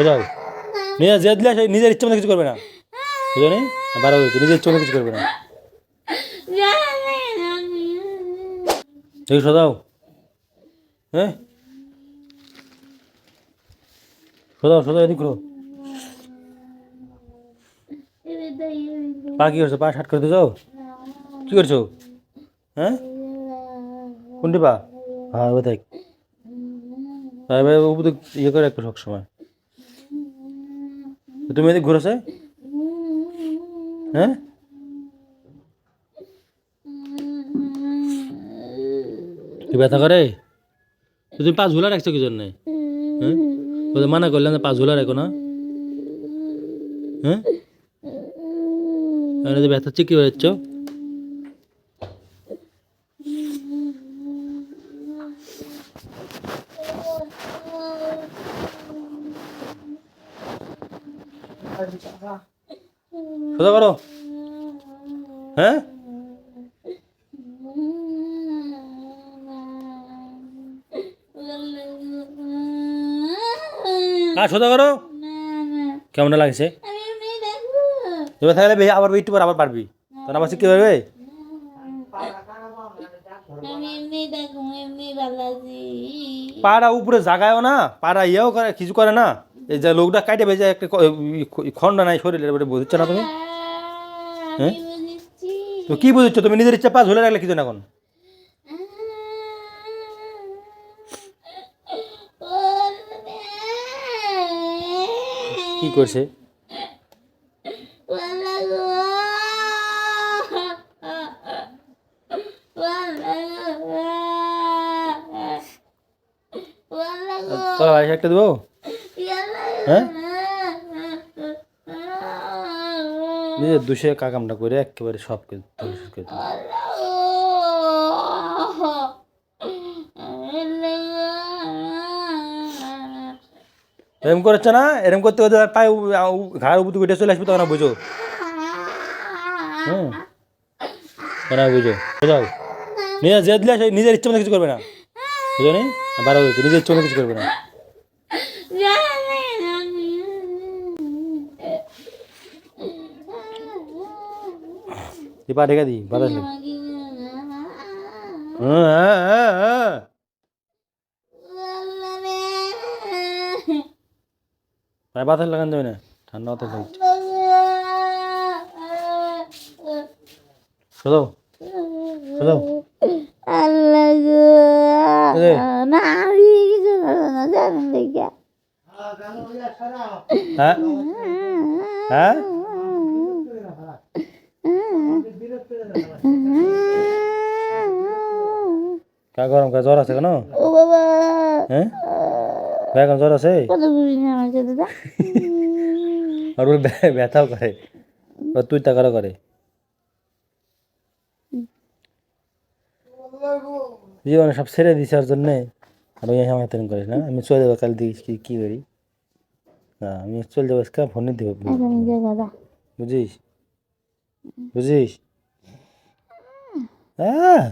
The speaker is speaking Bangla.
যাও নিজের জেদ দিলে নিজের ইচ্ছা মতো কিছু করবে না, বুঝলো নি? বারো হয়েছে, নিজের ইচ্ছা মতো কিছু করবে না। দেখি সদাও, হ্যাঁ সদাও সদাও, এদিক করো। পা কি করছো? পা শার্ট করে দিয়ে যাও, কি করছো? হ্যাঁ কোনটি পা? হ্যাঁ ওই দেখ, উপরে ইয়ে করে একটু সবসময়। তুমি এদিক ঘুরেছে, হ্যাঁ কি ব্যথা করে? তুমি পা ঝুলা রাখছো কি জন্যে? হ্যাঁ ওদের মানা করলেন পা ঝুলা রাখো না, হ্যাঁ ব্যথা হচ্ছে কি হয়েছ? সোজা করো, হ্যাঁ সোজা করো। কেমন লাগছে? এবার থাকলে আবার একটু পর আবার পারবি, তখন আবার শিখতে পারবে। পাড়া উপরে জাগায়ও না, পাড়া ইয়েও করে, কিছু করে না। এই যে লোকটা কাটে বেজে একটা খন্ড নাই শরীরের, বুঝছো না তুমি? হ্যাঁ তো কি বুঝছো তুমি? নিজের ইচ্ছা পা ঝুলে রাখলে কিছু না এখন। কি করছে? তোর ভাই একটা দেবো, হ্যাঁ নিজের দুষে কাকামটা করে একেবারে সব করে এরম করছে না, এরম করতে করতে পায়ে ঘাড় উপর উঠে চলে আসবে, তখন বুঝো। হুম কেন বুঝো, বুঝাও নিজের জেদ দিলে নিজের ইচ্ছা মতো কিছু করবে না, বুঝো নি? বারো হয়েছে, নিজের ইচ্ছা মতো কিছু করবে না। পা ঢেকে দিই বাতাস নেই। পায়ে বাতাস লাগান যাবে না, ঠান্ডা বাতাস লাগছে। শোনো শোনো, হ্যাঁ হ্যাঁ কা গরম কা জ্বর আছে কেন? হ্যাঁ এখন জ্বর আছে, আর ব্যথাও করে, তুই তাকারও করে। জীবনে সব ছেড়ে দিছে ওর জন্যে, আর ওই আমার করিস না। আমি চলে যাবো কাল দিস কি করি, না আমি চলে যাবো আজকে, ফোনে দিব, বুঝিস বুঝিস? হ্যাঁ